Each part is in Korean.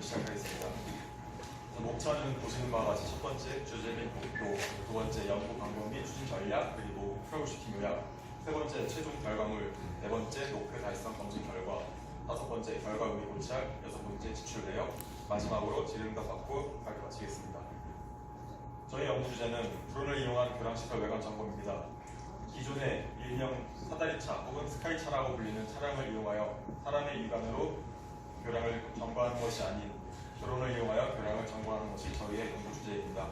시작하겠습니다. 목차는 보시는 바와 같이 첫 번째 주제및 목표, 두 번째 연구 방법 및 추진 전략, 그리고 트러블슈팅 요약, 세 번째 최종 결과물, 네 번째 목표 달성 검증 결과, 다섯 번째 결과 의미 고찰, 여섯 번째 지출 내역, 마지막으로 질의응답 받고 발표 마치겠습니다. 저희 연구 주제는 드론을 이용한 교량시설 외관 점검입니다. 기존의 일명 사다리차 혹은 스카이차라고 불리는 차량을 이용하여 사람의 육안으로 교량을 점거하는 것이 아닌 드론을 이용하여 교량을 점거하는 것이 저희의 연구 주제입니다.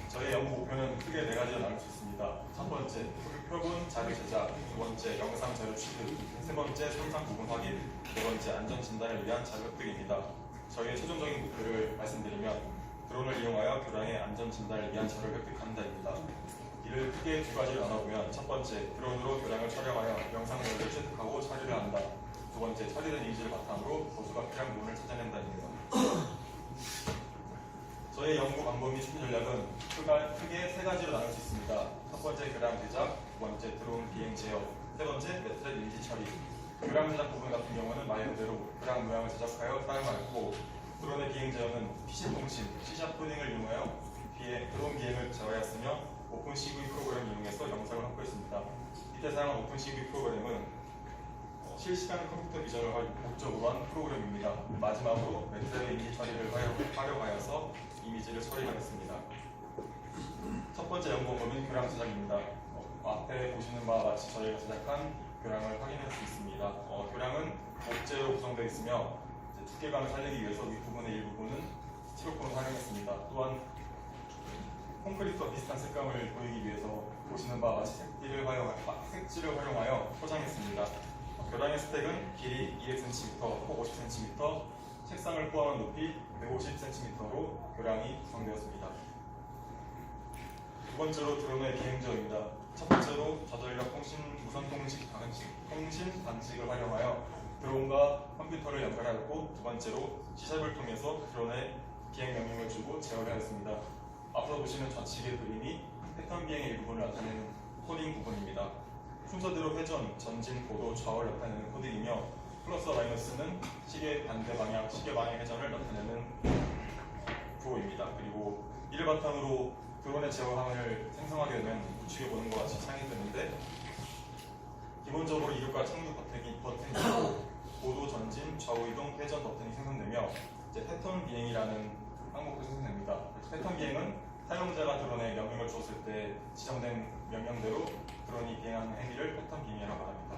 저희의 연구 목표는 크게 네 가지로 나눌 수 있습니다. 첫 번째, 표본 자료 제작, 두 번째, 영상 자료 취득, 세 번째, 손상 부분 확인, 네 번째, 안전 진단을 위한 자료 획득입니다. 저희의 최종적인 목표를 말씀드리면 드론을 이용하여 교량의 안전 진단을 위한 자료를 획득한다입니다. 이를 크게 두 가지로 나눠보면 첫 번째, 드론으로 교량을 촬영하여 영상 자료를 취득하고 처리를 한다. 두 번째, 처리된 이미지를 바탕으로 보수가 필요한 부분을 찾아낸다입니다. 저희 연구 방법 및 추진 전략은 크게 세 가지로 나눌 수 있습니다. 첫 번째, 교량 제작, 두 번째, 드론 비행 제어, 세 번째, 매트렛 이미지 처리. 교량 제작 부분 같은 경우는 말 그대로 교량 모양을 제작하여 사용하였고, 드론의 비행 제어는 PC 통신, C샵 코딩을 이용하여 드론 비행을 제어하였으며 오픈CV 프로그램을 이용해서 영상을 확보했습니다. 이때 사용한 오픈CV 프로그램은 실시간 컴퓨터 비전을 목적으로 한 프로그램입니다. 마지막으로 매트렛 이미지 처리를 활용하여서 이미지를 처리하겠습니다. 첫 번째 연구 방법은 교량 제작입니다. 앞에 보시는 바와 같이 저희가 제작한 교량을 확인할 수 있습니다. 교량은 목재로 구성되어 있으며 두께감을 살리기 위해서 윗부분의 일부분은 스티로폼을 활용했습니다. 또한 콘크리트와 비슷한 색감을 보이기 위해서 보시는 바와 같이 색지를 활용하여 포장했습니다. 교량의 스펙은 길이 200cm, 폭 50cm, 책상을 포함한 높이 150cm로 교량이 구성되었습니다. 두 번째로 드론의 비행제어입니다. 첫 번째로 저전력 무선 통신 단식을 활용하여 드론과 컴퓨터를 연결하였고, 두 번째로 C샵을 통해서 드론에 비행 명령을 주고 제어를 하였습니다. 앞서 보시는 좌측의 그림이 패턴 비행의 일부분을 나타내는 코딩 부분입니다. 순서대로 회전, 전진, 고도, 좌우를 나타내는 코딩이며 플러스와 마이너스는 시계 반대 방향, 시계 방향 회전을 나타내는 구호입니다. 그리고 이를 바탕으로 드론의 제어 화면을 생성하게 되면 우측에 보는 것과 같이 창이 뜨는데, 기본적으로 이륙과 착륙 버튼이 있고 고도, 전진, 좌우 이동, 회전 버튼이 생성되며 패턴 비행이라는 항목도 생성됩니다. 패턴 비행은 사용자가 드론에 명령을 주었을 때 지정된 명령대로 드론이 비행하는 행위를 패턴 비행이라고 합니다.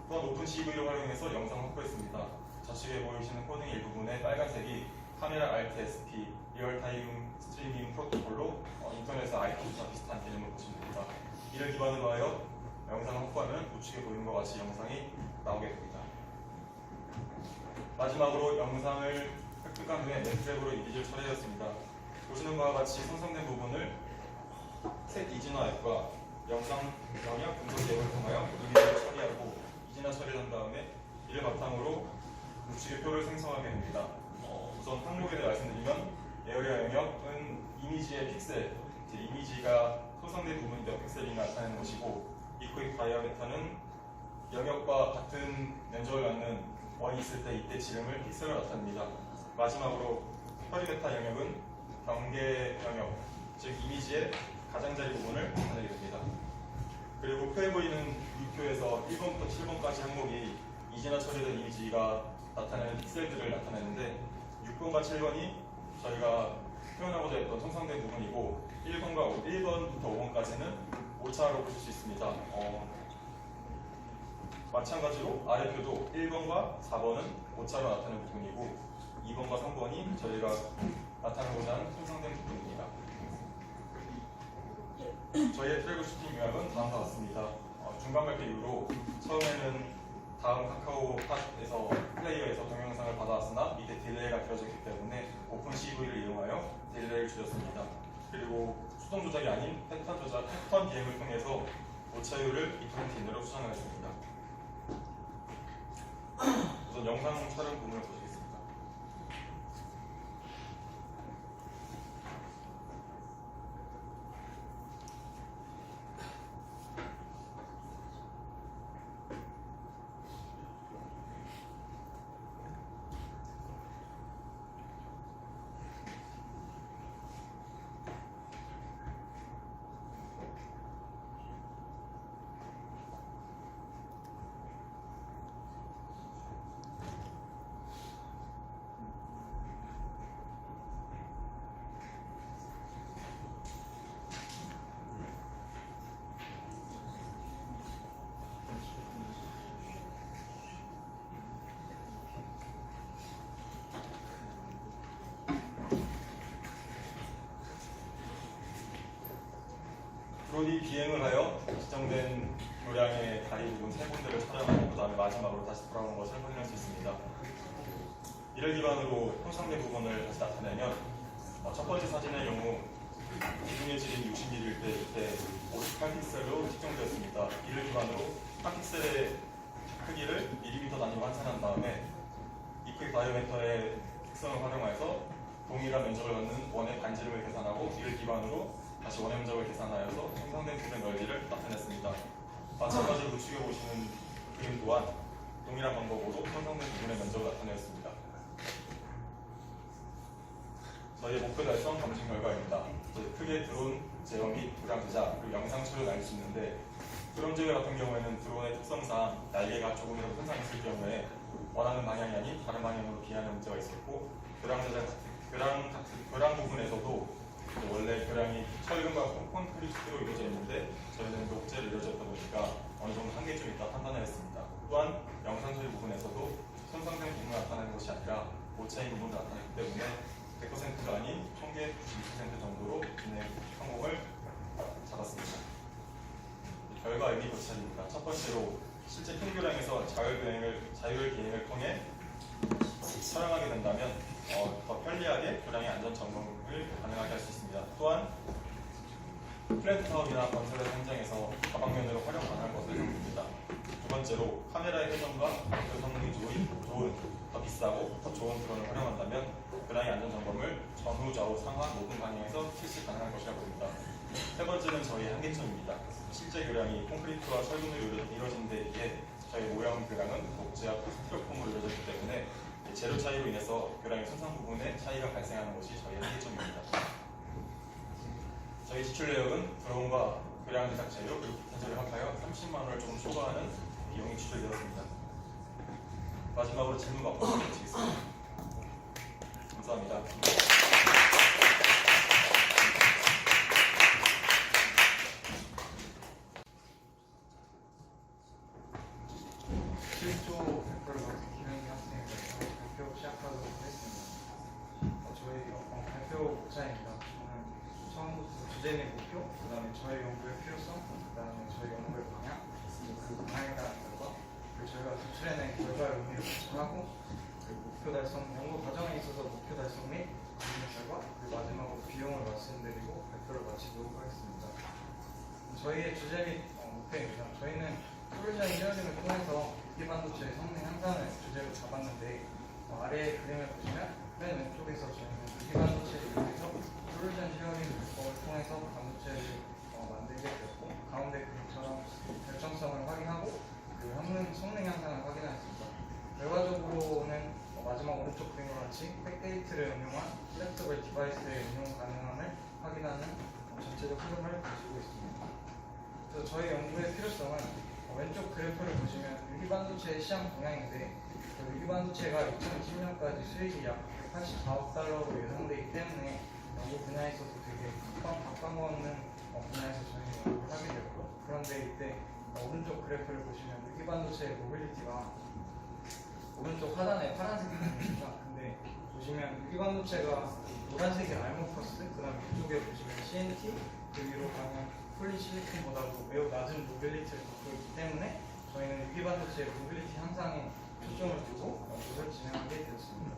또한 오픈CV를 활용해서 영상을 확보했습니다. 좌측에 보이시는 코딩 일부분의 빨간색이 카메라 Alt-SP, 리얼타임 스트리밍 프로토콜로 인터넷의 IPV와 비슷한 개념을 보시면 됩니다. 이를 기반으로 하여 영상을 확보하면 우측에 보이는 것과 같이 영상이 나오게 됩니다. 마지막으로 영상을 획득한 후에 매트랩으로 이미지를 처리하였습니다. 보시는 바와 같이 생성된 부분을 셋 이진화 앱과 영상 영역 분석 앱을 통하여 이미지를 처리하고 이진화 처리한 다음에 이를 바탕으로 우측의 표를 생성하게 됩니다. 우선 항목에 대해 말씀드리면 에어리어 영역은 이미지의 픽셀, 이미지가 손상된 부분이 몇 픽셀인가 나타내는 것이고, 이코익 다이아메터는 영역과 같은 면적을 갖는 원이 있을 때 이때 지름을 픽셀로 나타냅니다. 마지막으로 페리메타 영역은 경계 영역, 즉 이미지의 가장자리 부분을 나타내게 됩니다. 그리고 표에 보이는 위표에서 1번부터 7번까지 항목이 이진화 처리된 이미지가 나타내는 픽셀들을 나타내는데, 6번과 7번이 저희가 표현하고자 했던 손상된 부분이고, 1번부터 5번까지는 오차로 보실 수 있습니다. 마찬가지로 아래표도 1번과 4번은 오차로 나타내는 부분이고, 2번과 3번이 저희가 나타내고자 하는 손상된 부분입니다. 저희의 트러블슈팅 요약은 다음과 같습니다. 중간 발표 이후로 처음에는 다음 카카오 팟에서 플레이어에서 동영상을 받아왔으나 밑에 딜레이가 길어졌기 때문에 오픈CV를 이용하여 딜레이를 줄였습니다. 그리고 수동 조작이 아닌 패턴 비행을 통해서 오차율을 2% 이내로 수정하였습니다. 우선 영상 촬영 부분을 보시겠습니다. 드론이 비행을 하여 지정된 교량의 다리 부분 세 군데를 촬영하고 그 다음에 마지막으로 다시 돌아오는 것을 확인할 수 있습니다. 이를 기반으로 형상대 부분을 다시 나타내면 첫 번째 사진의 경우 기둥의 질인 60mm일 때 이때 58픽셀로 측정되었습니다. 이를 기반으로 한 픽셀의 크기를 1mm 단위로 환산한 다음에 이퀄 다이어미터의 특성을 활용해서 동일한 면적을 갖는 원의 반지름을 계산하고 이를 기반으로 다시 원의 면적을 계산하여서 형성된 틀의 넓이를 나타냈습니다. 마찬가지로 우측에 보시는 그림 또한 동일한 방법으로 형성된 부분의 면적을 나타내었습니다. 저희의 목표 달성 검증 결과입니다. 크게 드론 제어 및 교량 제작 그리고 영상 촬영을 알 수 있는데 드론 제어 같은 경우에는 드론의 특성상 날개가 조금이라도 손상했을 경우에 원하는 방향이 아닌 다른 방향으로 비하는 문제가 있었고 교량 부분에서도 원래 교량이 철근과 콘크리트로 이루어져 있는데 저희는 녹재로 이루어졌다 보니까 어느 정도 한계점이 있다 판단하였습니다. 또한 영상 처리 부분에서도 손상된 부분을 나타내는 것이 아니라 오차인 부분을 나타냈기 때문에 100%가 아닌 총계 92% 정도로 진행 성공을 잡았습니다. 결과 의미 고찰입니다. 첫 번째로 실제 큰 교량에서 자율 비행을 통해 촬영하게 된다면 더 편리하게 교량의 안전 점검을 가능하게 할 수 있습니다. 또한 플랜트 사업이나 건설의 현장에서 다방면으로 활용 가능할 것을 생각합니다. 두 번째로 카메라의 회전과 그 성능이 좋은 더 비싸고 더 좋은 드론을 활용한다면 교량의 안전 점검을 전후, 좌우, 상하 모든 방향에서 실시 가능할 것이라 보입니다. 세 번째는 저희의 한계점입니다. 실제 교량이 콘크리트와 철근으로 이루어진 데 비해 저희 모형 교량은 목재와 스티로폼으로 이루어졌기 때문에 재료 차이로 인해서 교량의 손상 부분에 차이가 발생하는 것이 저희의 한계점입니다. 저희 지출 내역은 드론과 교량 제작 재료 그리고 기타 재료를 합하여 30만 원을 조금 초과하는 비용이 지출되었습니다. 마지막으로 질문과 답변을 마치겠습니다. 감사합니다. 시작하도록 하겠습니다. 저희 발표 목차입니다. 저는 처음부터 주제 및 목표, 그 다음에 저희 연구의 필요성, 그 다음에 저희 연구의 방향, 그 방향에 따른 결과, 그리고 저희가 도출해낸 결과의 의미를 고찰하고, 그리고 목표 달성, 연구 과정에 있어서 목표 달성 및 관련 결과, 그리고 마지막으로 비용을 말씀드리고 발표를 마치도록 하겠습니다. 저희의 주제 및 목표입니다. 저희는 솔루션 히어링을 통해서 기반도체의 성능 향상을 주제로 잡았는데 아래의 그림을 보시면 맨 왼쪽에서 저희는 유기반도체를 이용해서 솔루션 쉐어링 방법을 통해서 반도체를 만들게 되었고 가운데 그림처럼 결정성을 확인하고 그 성능 향상을 확인하였습니다. 결과적으로는 마지막 오른쪽 그림과 같이 백데이트를 응용한 플렉서블 디바이스의 응용 가능함을 확인하는 전체적 흐름을 보시고 있습니다. 그래서 저희 연구의 필요성은 왼쪽 그래프를 보시면 유기반도체의 시장 동향인데 유기반도체가 2020년까지 수익이 약 184억 달러로 예상되기 때문에 연구 분야에 있어서 되게 각광받는 분야에서 저희는 연구를 하게 되었고 그런데 이때 오른쪽 그래프를 보시면 유기반도체의 모빌리티가 오른쪽 하단에 파란색 부분입니다. 근데 보시면 유기반도체가 노란색이 알모커스, 그 다음에 이쪽에 보시면 CNT, 그 위로 가면 폴리실리콘보다도 매우 낮은 모빌리티를 갖고 있기 때문에 저희는 유기반도체의 모빌리티 향상에 초점을 두고 연구를 진행하게 되었습니다.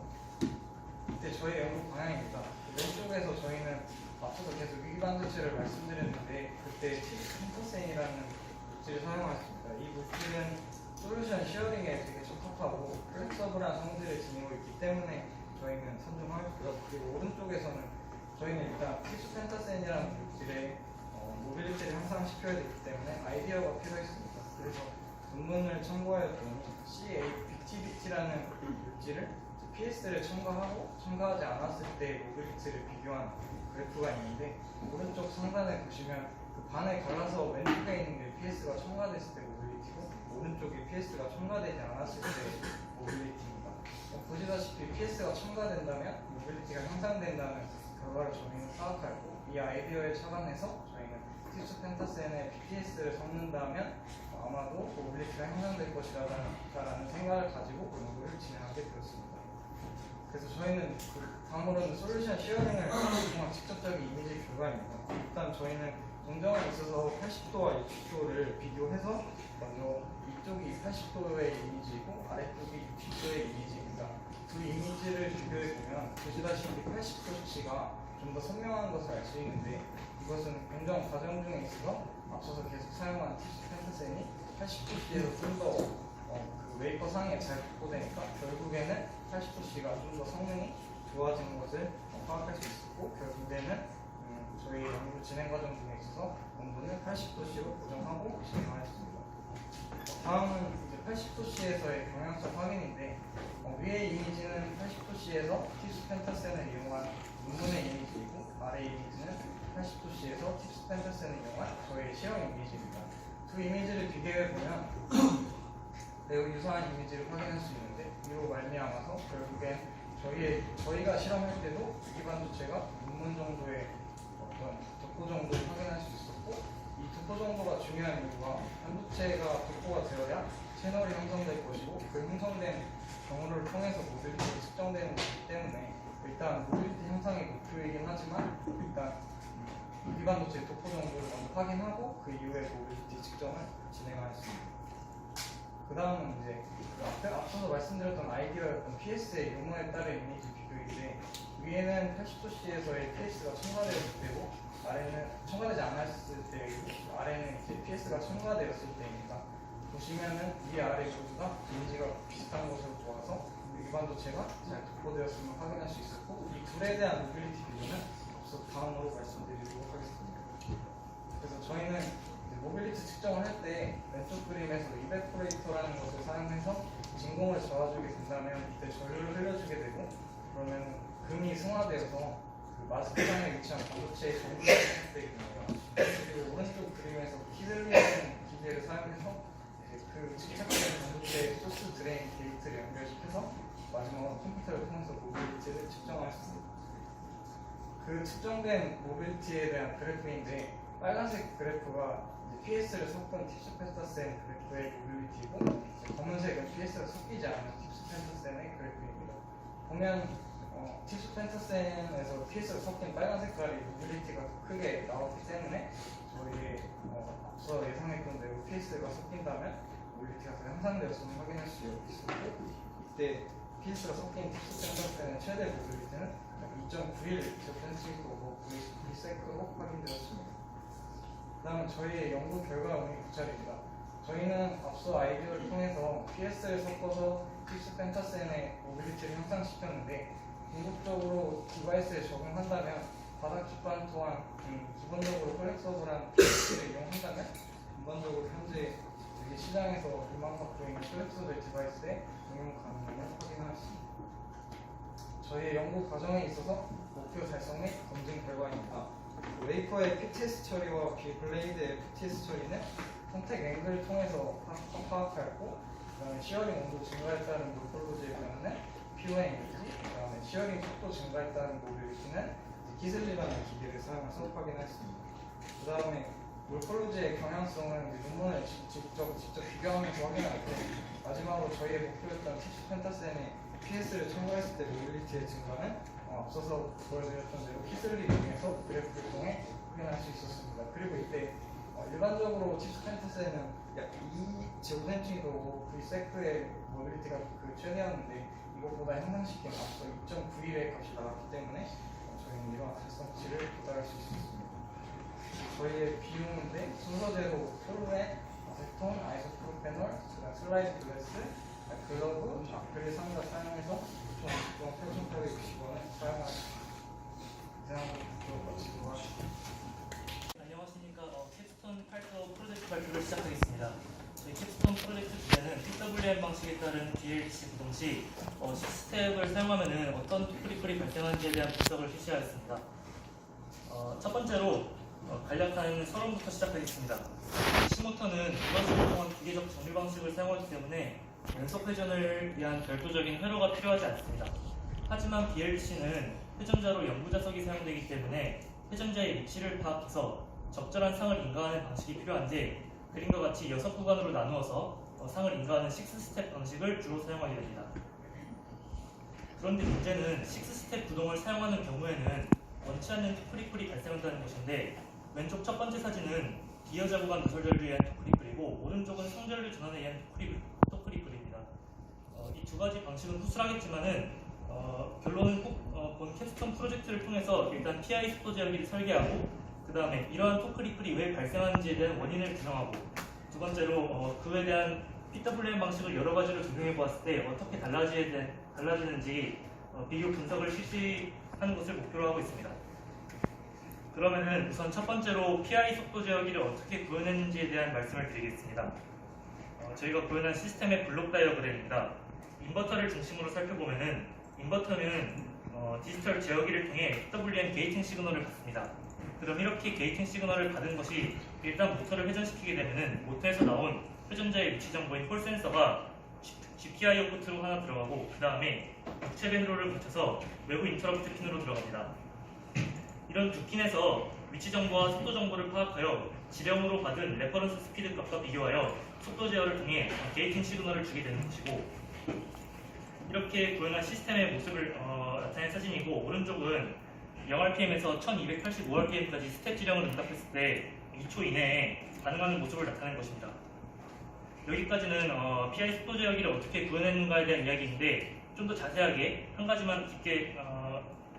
이때 저희 연구 방향입니다. 왼쪽에서 저희는 앞서서 계속 유기반도체를 말씀드렸는데 그때 펜터센이라는 물질을 사용했습니다. 이 물질은 솔루션 쉐어링에 되게 적합하고 플렉서블한 성질을 지니고 있기 때문에 저희는 선정하였고요. 그리고 오른쪽에서는 저희는 일단 티슈 펜터센이라는 물질의 모빌리티를 향상시켜야 되기 때문에 아이디어가 필요했습니다. 그래서 논문을 참고하였더니 CABTBT라는 물질을 PS를 첨가하고 첨가하지 않았을 때 모빌리티를 비교한 그래프가 있는데 오른쪽 상단에 보시면 그 반을 갈라서 왼쪽에 있는 게 PS가 첨가됐을 때 모빌리티고 오른쪽에 PS가 첨가되지 않았을 때 모빌리티입니다. 보시다시피 PS가 첨가된다면 모빌리티가 향상된다는 결과를 저희는 파악하였고 이 아이디어에 착안해서 저희는 티슈 펜타센에 BTS를 섞는다면 아마도 모빌리티가 향상될 것이라는 생각을 가지고 그 연구를 진행하게 되었습니다. 그래서 저희는 다음으로는 솔루션 쉐어링을 통한 직접적인 이미지 교과입니다. 일단 저희는 공정에 있어서 80도와 60도를 비교해서 먼저 이쪽이 80도의 이미지이고 아래쪽이 60도의 이미지입니다. 두 이미지를 비교해보면 보시다시피 80도 수치가 좀 더 선명한 것을 알 수 있는데 이것은 공정 과정 중에 있어서 앞서서 계속 사용한 팁스 펜타센이 80도씨에서 좀 더 그 웨이퍼 상에 잘 확보되니까 결국에는 80도씨가 좀 더 성능이 좋아지는 것을 파악할 수 있었고 결국에는 저희 연구 진행 과정 중에 있어서 온도는 80도씨로 고정하고 진행하였습니다. 다음은 이제 80도씨에서의 경향성 확인인데 위의 이미지는 80도씨에서 팁스 펜타센을 이용한 논문의 이미지이고 아래 이미지는 80도씨에서 팁스 펜타센을 이용한 저의 실험 이미지입니다. 두 이미지를 비교해보면 매우 유사한 이미지를 확인할 수 있는데 이로 말미암아서 결국엔 저희가 실험할 때도 유기반도체가 논문 정도의 어떤 독보 정도를 확인할 수 있었고 이 독보 정도가 중요한 이유가 반도체가 독보가 되어야 채널이 형성될 것이고 그 형성된 경로를 통해서 모빌리티가 측정되는 것이기 때문에 일단 모빌리티 형성이 목표이긴 하지만 일단 유기반도체 독보 정도를 먼저 확인하고 그 이후에 모빌리티 측정을 진행하였습니다. 그 다음은 이제 앞서서 말씀드렸던 아이디어였던 PS의 용어에 따른 이미지 비교인데 위에는 80도씨에서의 PS가 첨가되었을 때고 아래는 첨가되지 않았을 때이고 아래는 이제 PS가 첨가되었을 때입니다. 보시면은 위 아래 모두가 이미지가 비슷한 것으로 보아서 유기반도체가 잘 독보되었음을 확인할 수 있었고 이 둘에 대한 모빌리티 비교는 앞서 다음으로 말씀드리도록 하겠습니다. 그래서 저희는 모빌리티 측정을 할 때 왼쪽 그림에서 이베포레이터라는 것을 사용해서 진공을 저어주게 된다면 이때 전류를 흘려주게 되고 그러면 금이 승화되어서 그 마스크상에 위치한 반도체의 전류가 생성되거든요. 그리고 오른쪽 그림에서 키슬리라는 기계를 사용해서 이제 그 집착된 반도체의 소스 드레인 게이트를 연결시켜서 마지막으로 컴퓨터를 통해서 모빌리티를 측정하였습니다. 그 측정된 모빌리티에 대한 그래프인데 빨간색 그래프가 PS를 섞은 팁스 펜타센 그래프의 모빌리티고 검은색은 PS를 섞이지 않은 팁스 펜타센의 그래프입니다. 보면 팁스 펜타센에서 PS를 섞인 빨간 색깔이 모빌리티가 더 크게 나왔기 때문에 저희 앞서 예상했던 대로 PS가 섞인다면 모빌리티가 더 향상되었음을 확인할 수 있었고 이때 PS가 섞인 팁스 펜타센의 최대 모빌리티는 2.91cm로 V세크로 확인되었습니다. 다음은 저희의 연구 결과물이 그 차례입니다. 저희는 앞서 아이디어를 통해서 PS를 섞어서 팁스 펜타센의 모빌리티를 향상시켰는데 궁극적으로 디바이스에 적용한다면 바닥 기판 또한 기본적으로 플렉서블한 PS를 이용한다면 전반적으로 현재 시장에서 일망받고 있는 플렉서블 디바이스에 응용 가능함을 확인하였습니다. 저희의 연구 과정에 있어서 목표 달성 및 검증 결과입니다. 웨이퍼의 PTS 처리와 비블레이드의 PTS 처리는 선택 앵글을 통해서 파악하였고 그다음에 시어링 온도 증가에 따른 몰폴로지의 변화는 P1이미지 그다음에 시어링 속도 증가에 따른 모빌리티는 기슬리라는 기계를 사용해서 확인했습니다. 그 다음에 몰폴로지의 경향성은 논문을 직접 비교하면서 확인할 때 마지막으로 저희의 목표였던 팁스 펜타센의 PS를 첨가했을 때 모빌리티의 증가는 앞서서 보여드렸던 대로 키슬리 중에서 그래프를 통해 확인할 수 있었습니다. 그리고 이때 일반적으로 팁스 펜타센은 약 2제곱센티미터 정도 V세크의 모빌리티가 그 최대였는데 이것보다 향상시킨 앞서 2.91의 값이 나왔기 때문에 저희는 이러한 달성치를 도달할 수 있었습니다. 저희의 비용인데 순서대로 폴루엔, 아세톤, 아이소프로페놀, 슬라이드 글래스, 글러브, 아크릴 상자 사용해서 총 8,860원을 사용하였습니다. 이상으로 마치도록 하겠습니다. 안녕하십니까. 캡스톤 8조 프로젝트 발표를 시작하겠습니다. 저희 캡스톤 프로젝트 주제는 PWM 방식에 따른 BLC 구동 시 시스템을 사용하면 어떤 피플리플이 발생하는지에 대한 분석을 실시하였습니다. 첫 번째로 간략한 서론부터 시작하겠습니다. 시모터는 일반적으로 통한 기계적 정밀 방식을 사용하기 때문에 연속 회전을 위한 별도적인 회로가 필요하지 않습니다. 하지만 BLC는 회전자로 연구자석이 사용되기 때문에 회전자의 위치를 파악해서 적절한 상을 인가하는 방식이 필요한데 그림과 같이 6구간으로 나누어서 상을 인가하는 6스텝 방식을 주로 사용하게 됩니다. 그런데 문제는 6스텝 구동을 사용하는 경우에는 원치 않는 피플리플이 발생한다는 것인데 왼쪽 첫 번째 사진은 기여자 구간 누설전류에 의한 토크리플이고 오른쪽은 상전류 전환에 의한 토크리플입니다. 이 두 가지 방식은 후술하겠지만은 결론은 본 캡스톤 프로젝트를 통해서 일단 PI 속도 제어기를 설계하고 그 다음에 이러한 토크리플이 왜 발생하는지에 대한 원인을 규명하고 두 번째로 그에 대한 PWM 방식을 여러 가지로 적용해 보았을 때 어떻게 달라지는지 비교 분석을 실시하는 것을 목표로 하고 있습니다. 그러면은 우선 첫 번째로 PI 속도 제어기를 어떻게 구현했는지에 대한 말씀을 드리겠습니다. 저희가 구현한 시스템의 블록 다이어그램입니다. 인버터를 중심으로 살펴보면은 인버터는 디지털 제어기를 통해 PWM 게이팅 시그널을 받습니다. 그럼 이렇게 게이팅 시그널을 받은 것이 일단 모터를 회전시키게 되면은 모터에서 나온 회전자의 위치 정보인 홀 센서가 GPI 아웃풋으로 하나 들어가고 그 다음에 육체 밴드로를 거쳐서 외부 인터럽트 핀으로 들어갑니다. 이런 두 핀에서 위치 정보와 속도 정보를 파악하여 지령으로 받은 레퍼런스 스피드 값과 비교하여 속도 제어를 통해 게이팅 시그널을 주게 되는 것이고 이렇게 구현한 시스템의 모습을 나타낸 사진이고 오른쪽은 0rpm에서 1285rpm까지 스텝 지령을 응답했을 때 2초 이내에 반응하는 모습을 나타낸 것입니다. 여기까지는 PI 속도 제어기를 어떻게 구현했는가에 대한 이야기인데 좀 더 자세하게 한 가지만 깊게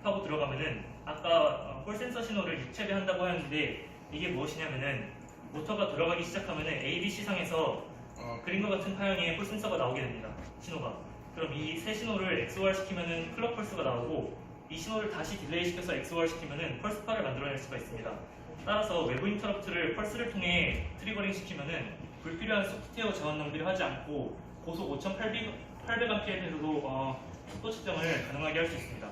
파고 들어가면은 아까 홀 센서 신호를 육체배한다고 하는데 이게 무엇이냐면은 모터가 돌아가기 시작하면은 ADC상에서 그림과 같은 파형의 홀 센서가 나오게 됩니다. 신호가. 그럼 이 세 신호를 XOR 시키면은 클럭 펄스가 나오고 이 신호를 다시 딜레이 시켜서 XOR 시키면은 펄스파를 만들어낼 수가 있습니다. 따라서 외부 인터럽트를 펄스를 통해 트리거링 시키면은 불필요한 소프트웨어 자원 낭비를 하지 않고 고속 5,800A에서도 속도 측정을 가능하게 할 수 있습니다.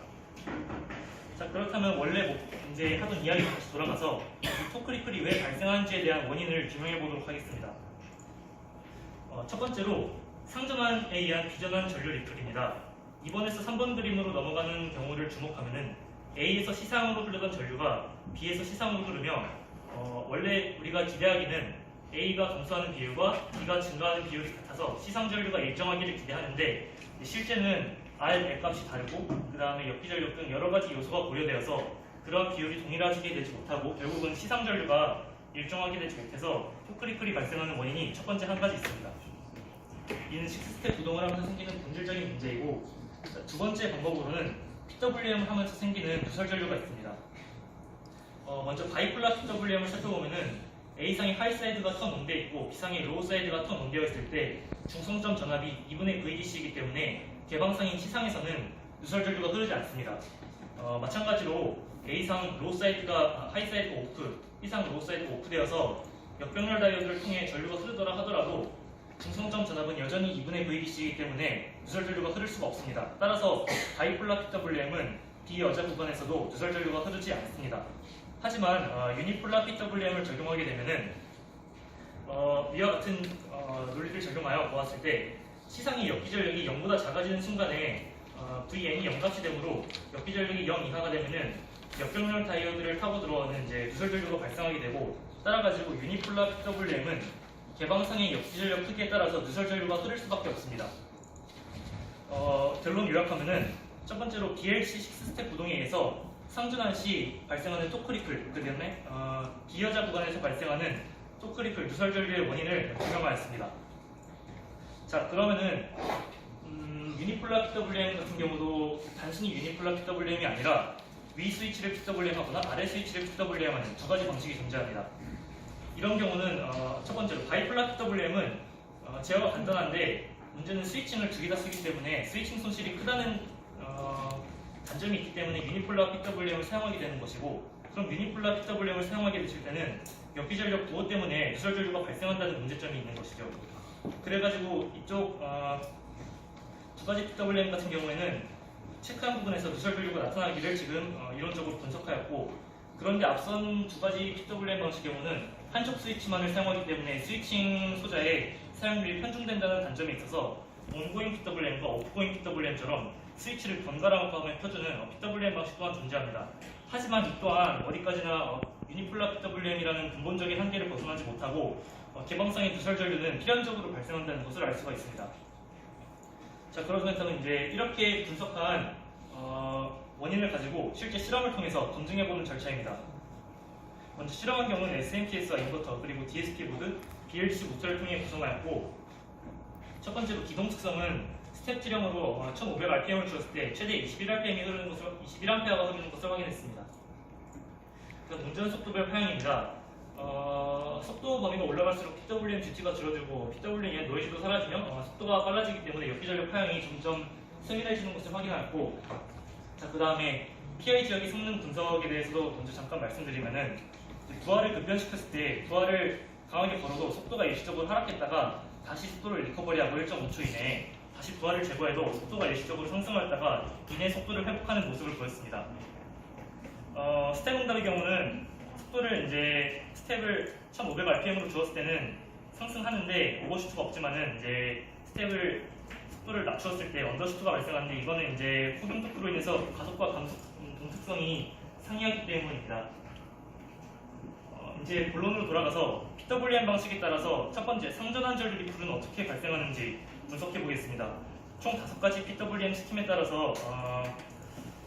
자, 그렇다면 원래 이제 하던 이야기로 다시 돌아가서 이 토크리플이 왜 발생하는지에 대한 원인을 규명해 보도록 하겠습니다. 첫 번째로 상전환에 의한 비전환 전류 리플입니다. 2번에서 3번 그림으로 넘어가는 경우를 주목하면은 A에서 C상으로 흐르던 전류가 B에서 C상으로 흐르며 원래 우리가 기대하기는 A가 감소하는 비율과 B가 증가하는 비율이 같아서 C상 전류가 일정하기를 기대하는데 실제는 R 값이 다르고 그 다음에 역기전력 등 여러 가지 요소가 고려되어서 그러한 비율이 동일하게 되지 못하고 결국은 C상 전류가 일정하게 되지 못해서 토크리플이 발생하는 원인이 첫 번째 한 가지 있습니다. 이는 식스스텝 구동을 하면서 생기는 본질적인 문제이고 두 번째 방법으로는 PWM을 하면서 생기는 누설 전류가 있습니다. 먼저 바이폴라 PWM을 살펴보면은 A상의 하이사이드가 더 농대해 있고 B상의 로우사이드가 더 농되어 있을 때 중성점 전압이 2분의 VDC이기 때문에 개방상인 C상에서는 누설 전류가 흐르지 않습니다. 마찬가지로 A상 로우사이드가 하이사이드가 오프, B상 로우사이드가 오프되어서 역병렬 다이오드를 통해 전류가 흐르더라 하더라도 중성점 전압은 여전히 2분의 VDC이기 때문에 누설 전류가 흐를 수가 없습니다. 따라서 바이폴라 PWM은 비여자 구간에서도 누설 전류가 흐르지 않습니다. 하지만 유니폴라 PWM을 적용하게 되면은 위와 같은 논리를 적용하여 보았을 때 C상의 역기전력이 0보다 작아지는 순간에 VN이 0값이 되므로 역기전력이 0 이하가 되면은 역병렬 다이오드를 타고 들어오는 이제 누설 전류가 발생하게 되고 따라가지고 유니폴라 PWM은 개방상의 역기전력 크기에 따라서 누설 전류가 흐를 수밖에 없습니다. 결론 요약하면은 첫 번째로 BLC 6스텝 구동에 의해서 상전환 시 발생하는 토크리플, 그 다음에 기여자 구간에서 발생하는 토크리플 누설 전류의 원인을 규명하였습니다. 자, 그러면은 유니폴라 PWM 같은 경우도 단순히 유니폴라 PWM이 아니라 위 스위치를 PWM하거나 아래 스위치를 PWM하는 두 가지 방식이 존재합니다. 이런 경우는 첫 번째로 바이폴라 PWM은 제어가 간단한데 문제는 스위칭을 두 개 다 쓰기 때문에 스위칭 손실이 크다는 단점이 있기 때문에 유니폴라 PWM을 사용하게 되는 것이고 그럼 유니폴라 PWM을 사용하게 되실 때는 역기전력 부호 때문에 누설 전류가 발생한다는 문제점이 있는 것이죠. 그래가지고 이쪽 두 가지 PWM 같은 경우에는 체크한 부분에서 누설 전류가 나타나기를 지금 이론적으로 분석하였고 그런데 앞선 두 가지 PWM 방식의 경우는 한쪽 스위치만을 사용하기 때문에 스위칭 소자의 사용률이 편중된다는 단점이 있어서 온고잉 PWM과 오프고잉 PWM처럼 스위치를 번갈아 가며 펴주는 PWM 방식 또한 존재합니다. 하지만 이 또한 어디까지나 유니폴라 PWM이라는 근본적인 한계를 벗어나지 못하고 개방상의 누설 전류는 필연적으로 발생한다는 것을 알 수가 있습니다. 자, 그렇다면 이제 이렇게 분석한 원인을 가지고 실제 실험을 통해서 검증해보는 절차입니다. 먼저 실험한 경우는 SMPS와 인버터 그리고 DSP 보드, BLDC 모터를 통해 구성하였고, 첫 번째로 기동 특성은 스텝 지령으로 1500rpm을 주었을 때 최대 21rpm이 흐르는 것을 21A가 흐르는 것을 확인했습니다. 그다음 운전 속도별 파형입니다. 속도 범위가 올라갈수록 PWM 듀티가 줄어들고 PWM의 노이즈도 사라지며 속도가 빨라지기 때문에 역기전력 파형이 점점 세밀해지는 것을 확인하였고, 자, 그 다음에 PI 지역의 성능 분석에 대해서도 먼저 잠깐 말씀드리면은, 부하를 급변시켰을 때 부하를 강하게 걸어도 속도가 일시적으로 하락했다가 다시 속도를 리커버리하고 1.5초 이내에 다시 부하를 제거해도 속도가 일시적으로 상승하였다가 이내 속도를 회복하는 모습을 보였습니다. 스텝 응답의 경우는 속도를 이제 스텝을 1500rpm으로 주었을 때는 상승하는데 오버슈트가 없지만은 이제 스텝을 속도를 낮추었을 때 언더슈트가 발생하는데, 이거는 이제 후경 토크로 인해서 가속과 동특성이 상이하기 때문입니다. 이제 본론으로 돌아가서 PWM 방식에 따라서 첫 번째 상전환절 리플은 어떻게 발생하는지 분석해 보겠습니다. 총 5가지 PWM 스킴에 따라서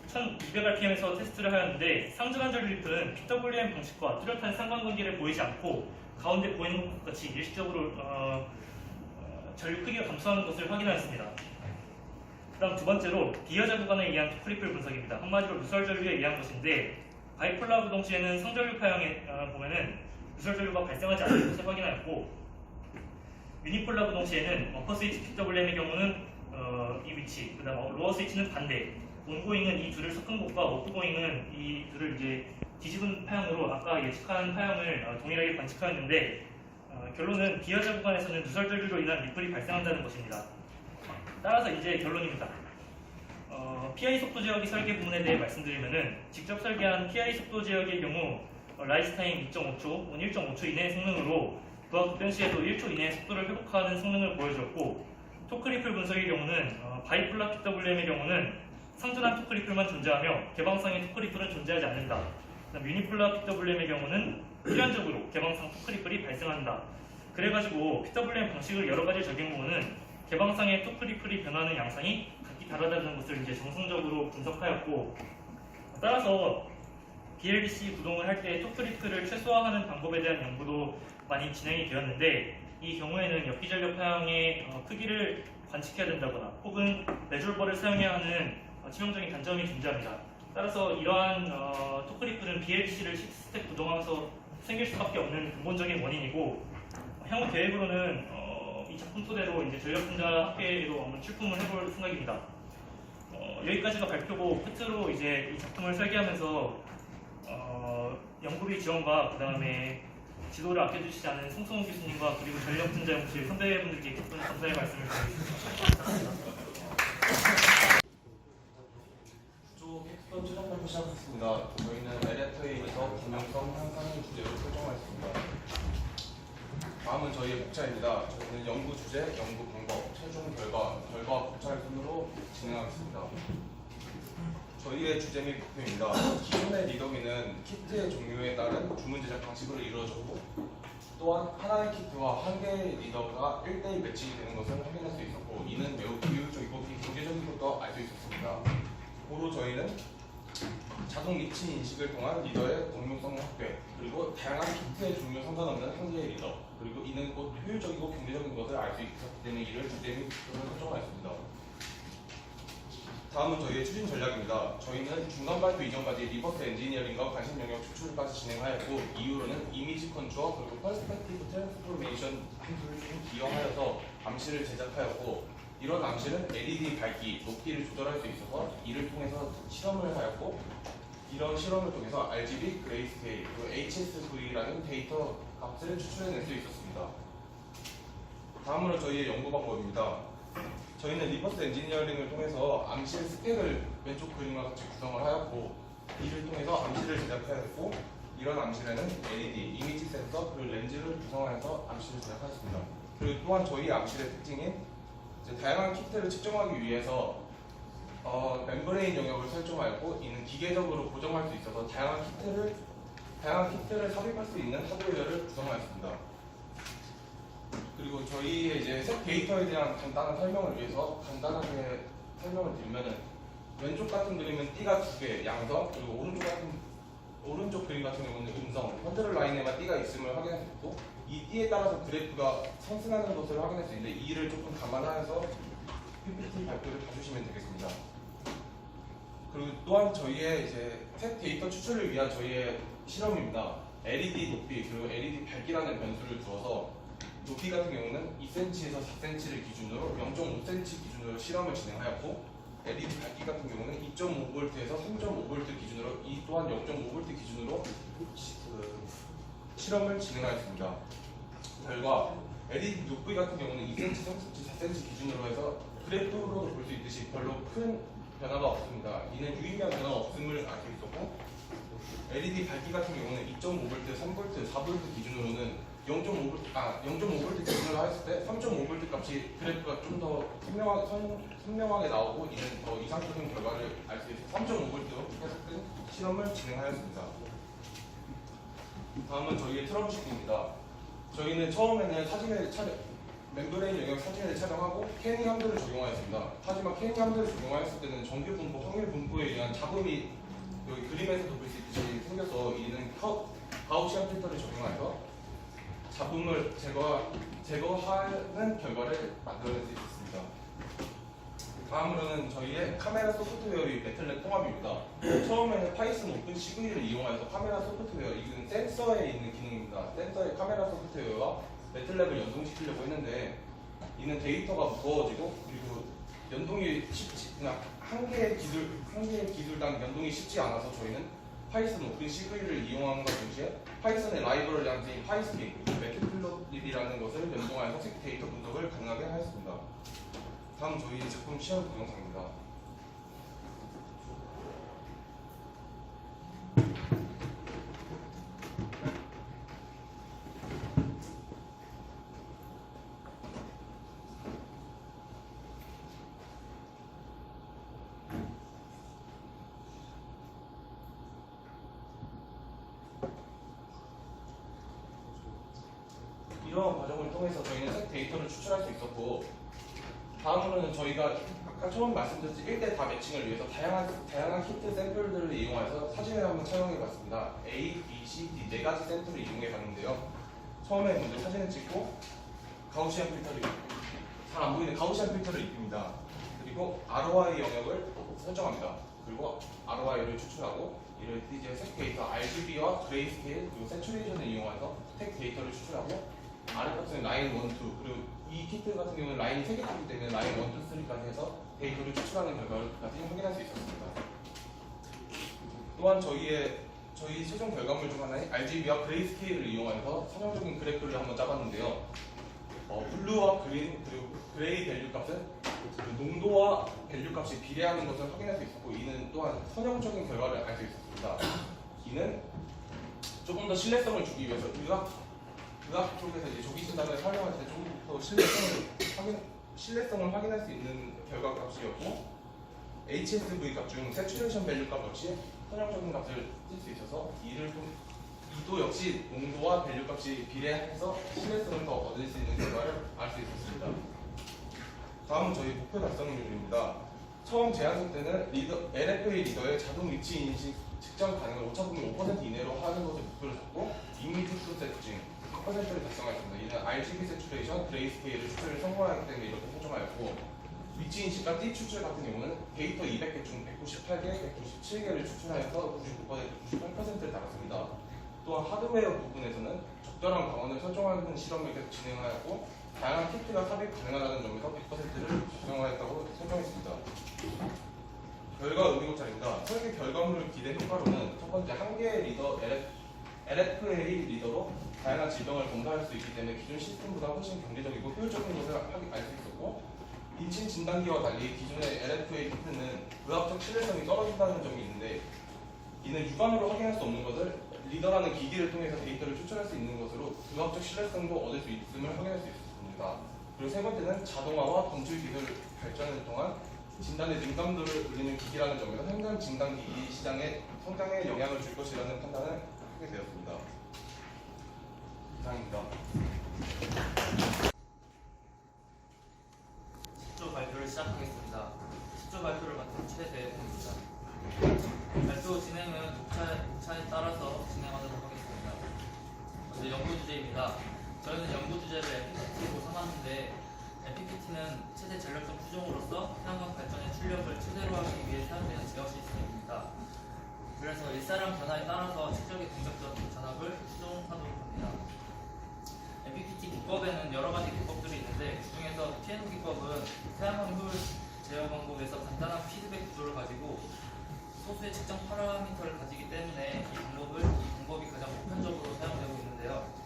1200rpm에서 테스트를 하였는데, 상전환절 리플은 PWM 방식과 뚜렷한 상관관계를 보이지 않고 가운데 보이는 것 같이 일시적으로 전류 크기가 감소하는 것을 확인하였습니다. 그다음 두 번째로 비여자 구간에 의한 토크리플 분석입니다. 한마디로 누설 전류에 의한 것인데, 바이폴라 구동 시에는 상전류 파형에 보면은 누설 전류가 발생하지 않는 것을 확인하였고, 유니폴라 구동 시에는 어퍼 스위치 PWM의 경우는 이 위치, 그다음 로어 스위치는 반대, 온고잉은 이 둘을 섞은 곳과 오프고잉은 이 둘을 이제 뒤집은 파형으로 아까 예측한 파형을 동일하게 관측하였는데, 결론은 비여자 구간에서는 누설 전류로 인한 리플이 발생한다는 것입니다. 따라서 이제 결론입니다. PI 속도 제어기 설계 부분에 대해 말씀드리면은, 직접 설계한 PI 속도 제어기의 경우 라이즈 타임 2.5초, 1.5초 이내의 성능으로 부하 급변 시에도 1초 이내의 속도를 회복하는 성능을 보여주었고, 토크리플 분석의 경우는 바이폴라 PWM의 경우는 상전한 토크리플만 존재하며 개방상의 토크리플은 존재하지 않는다. 유니폴라 PWM의 경우는 필연적으로 개방상 토크리플이 발생한다. 그래가지고 PWM 방식을 여러 가지 적용해보면 개방상의 토크리플이 변하는 양상이 각기 다르다는 것을 이제 정성적으로 분석하였고, 따라서 BLDC 구동을 할 때 토크리플을 최소화하는 방법에 대한 연구도 많이 진행이 되었는데, 이 경우에는 역기전력 파형의 크기를 관측해야 된다거나 혹은 레졸버를 사용해야 하는 치명적인 단점이 존재합니다. 따라서 이러한 토크리플은 BLDC를 10스텝 구동하면서 생길 수밖에 없는 근본적인 원인이고, 향후 계획으로는 이 작품 토대로 이제 전력분자 학회에도 한번 출품을 해볼 생각입니다. 여기까지가 발표고, 끝으로 이제 이 작품을 설계하면서 연구비 지원과 그 다음에 지도를 아껴주시지 않은 송성훈 교수님과 그리고 전력분자 연구실 선배분들께 깊은 감사의 말씀을 드리겠습니다. 캡스톤 최종 발표 시작하겠습니다. 저희는 LFA에서 기능성 향상을 주제로 설정하였습니다. 다음은 저희의 목차입니다. 저희는 연구 주제, 연구 방법, 최종 결과 목차를 순으로 진행하겠습니다. 저희의 주제 및 목표입니다. 기존의 리더기는 키트의 종류에 따른 주문 제작 방식으로 이루어졌고, 또한 하나의 키트와 한 개의 리더가 1대1 매칭이 되는 것을 확인할 수 있었고, 이는 매우 비효율적이고 비공개적인 것도 알 수 있었습니다. 고로 저희는 자동 위치 인식을 통한 리더의 공용성 확대, 그리고 다양한 키트의 종류 상관없는 한 개의 리더, 그리고 이는 곧 효율적이고 경제적인 것을 알 수 있었기 때문에 이를 주제 및 목표로 설정하였습니다. 다음은 저희의 추진 전략입니다. 저희는 중간 발표 이전까지 리버스 엔지니어링과 관심 영역 추출까지 진행하였고, 이후로는 이미지 컨트롤 그리고 퍼스펙티브 트랜스포메이션 함수를 기여하여서 암시를 제작하였고, 이런 암시는 LED 밝기, 높이를 조절할 수 있어서 이를 통해서 실험을 하였고, 이런 실험을 통해서 RGB, 그레이스케일, 그리고 HSV라는 데이터 값을 추출해낼 수 있었습니다. 다음으로 저희의 연구 방법입니다. 저희는 리버스 엔지니어링을 통해서 암실 스펙을 왼쪽 그림과 같이 구성을 하였고, 이를 통해서 암실을 제작하였고, 이런 암실에는 LED, 이미지 센서, 그리고 렌즈를 구성하여서 암실을 제작하였습니다. 그리고 또한 저희 암실의 특징인 다양한 키트를 측정하기 위해서 멤브레인 영역을 설정하였고, 이는 기계적으로 고정할 수 있어서 다양한 키트를 삽입할 수 있는 하드웨어를 구성하였습니다. 그리고 저희의 이제 색 데이터에 대한 간단한 설명을 위해서 간단하게 설명을 드리면은, 왼쪽 같은 그림은 띠가 2개 양성, 그리고 오른쪽 같은 오른쪽 그림 같은 경우는 음성, 컨트롤 라인에만 띠가 있음을 확인할 수 있고 이 띠에 따라서 그래프가 상승하는 것을 확인할 수 있는데 이를 조금 감안하여서 PPT 발표를 봐주시면 되겠습니다. 그리고 또한 저희의 이제 색 데이터 추출을 위한 저희의 실험입니다. LED 높이 그리고 LED 밝기라는 변수를 두어서 높이 같은 경우는 2cm에서 4cm를 기준으로 0.5cm 기준으로 실험을 진행하였고 LED 밝기 같은 경우는 2.5V에서 3.5V 기준으로 이 또한 0.5V 기준으로 실험을 진행하였습니다. 결과 LED 높이 같은 경우는 2cm, 3cm, 4cm 기준으로 해서 그래프로도 볼 수 있듯이 별로 큰 변화가 없습니다. 이는 유의미한 변화가 없음을 알 수 있었고 LED 밝기 같은 경우는 2.5V, 3V, 4V 기준으로는 0.5V 기준으로 했을 때 3.5V 값이 그래프가 좀 더 선명하게 나오고 이는 더 이상적인 결과를 알 수 있어서 3.5V로 해석된 실험을 진행하였습니다. 다음은 저희의 트러블슈팅입니다. 저희는 처음에는 멤브레인 영역 사진을 촬영하고 캐닝 함수를 적용하였습니다. 하지만 캐닝 함수를 적용하였을 때는 정규 분포, 확률 분포에 의한 잡음이 여기 그림에서도 볼 수 있듯이 생겨서 이는 가우시안 필터를 적용하여서 잡음을 제거하는 결과를 만들어낼 수 있습니다. 다음으로는 저희의 카메라 소프트웨어의 매틀랩 통합입니다. 처음에는 파이썬 오픈 CV를 이용하여서 카메라 소프트웨어, 이건 센서에 있는 기능입니다. 센서의 카메라 소프트웨어와 매틀랩을 연동시키려고 했는데 이는 데이터가 무거워지고 그리고 연동이 그냥 한 개의 기술당 연동이 쉽지 않아서 저희는 파이썬 오픈 CV를 이용함과 동시에 파이썬의 라이브러리인 파이스핀, 매트플롯립이라는 것을 연동하여서 색 데이터 분석을 가능하게 하였습니다. 다음 저희 제품 시험 동영상입니다. 이러한 과정을 통해서 저희는 색 데이터를 추출할 수 있었고 다음으로는 저희가 아까 처음 말씀드렸듯이 1대 다 매칭을 위해서 다양한 히트 샘플들을 이용해서 사진을 한번 촬영해 봤습니다. A, B, C, D 네 가지 샘플을 이용해 봤는데요. 처음에 먼저 사진을 찍고 가우시안 필터를 잘 안 보이는 가우시안 필터를 입힙니다. 그리고 ROI 영역을 설정합니다. 그리고 ROI를 추출하고 이를 이제 색 데이터 RGB와 그레이스케일 그리고 세츄레이션을 이용해서 색 데이터를 추출하고 아래 값은 라인 1, 2 그리고 이 키트 같은 경우는 라인이 3개 있기 때문에 라인 1, 2, 3까지 해서 데이터를 추출하는 결과까지 확인할 수 있었습니다. 또한 저희 최종 결과물 중 하나인 RGB와 그레이스케일을 이용해서 선형적인 그래프를 한번 짜봤는데요. 블루와 그린 그리고 그레이 밸류 값은 그 농도와 밸류 값이 비례하는 것을 확인할 수 있었고 이는 또한 선형적인 결과를 알 수 있었습니다. 이는 조금 더 신뢰성을 주기 위해서 의학 쪽에서 이제 조기 진단을 활용할 때 조금 더 신뢰성을 확인할 수 있는 결과 값이었고 HSV 값 중 세츄레이션 밸류 값 역시 선형적인 값을 쓸 수 있어서 이도 역시 농도와 밸류 값이 비례해서 신뢰성을 더 얻을 수 있는 결과를 알 수 있었습니다. 다음은 저희 목표 달성률입니다. 처음 제안서 때는 LFA 리더의 자동 위치 인식 측정 가능을 오차범위 5% 이내로 하는 것을 목표로 잡고 이미지 프로세싱 100%를 달성하였습니다. 이는 RGB 세츄레이션, 그레이스케일을 추출을 성공하기 때문에 이렇게 설정하였고 위치 인식과 띠 추출 같은 경우는 데이터 200개 중 198개, 197개를 추출하여서 98%를 달았습니다. 또한 하드웨어 부분에서는 적절한 광원을 설정하는 실험을 계속 진행하였고 다양한 키트가 삽입 가능하다는 점에서 100%를 적용하였다고 설정했습니다. 결과 의미고찰입니다. 설계 결과물을 기대 효과로는 첫 번째 한 개의 리더 LFA 리더로 다양한 질병을 검사할 수 있기 때문에 기존 시스템보다 훨씬 경제적이고 효율적인 것을 알 수 있었고 인칭 진단기와 달리 기존의 LFA 키트는 의학적 신뢰성이 떨어진다는 점이 있는데 이는 육안으로 확인할 수 없는 것을 리더라는 기기를 통해서 데이터를 추출할 수 있는 것으로 의학적 신뢰성도 얻을 수 있음을 확인할 수 있었습니다. 그리고 세 번째는 자동화와 검출 기술 발전을 통한 진단의 능감도를 올리는 기기라는 점에서 현장 진단기기 시장의 성장에 영향을 줄 것이라는 판단을 하게 되었습니다. 이상입니다. 시조 발표를 시작하겠습니다. 시조 발표를 맡은 최대훈입니다. 발표 진행은 녹차에 따라서 주제입니다. 저희는 연구 주제를 MPPT로 삼았는데 MPPT는 최대 전력적 추종으로서 태양광 발전의 출력을 최대로 하기 위해 사용되는 제어 시스템입니다. 그래서 일사량 변화에 따라서 최적의 동작적 전압을 추종하도록 합니다. MPPT 기법에는 여러 가지 기법들이 있는데 그중에서 PNO 기법은 태양광 효율 제어 방법에서 간단한 피드백 구조를 가지고 소수의 측정 파라미터를 가지기 때문에 이 방법이 가장 보편적으로 사용되고 있는데요.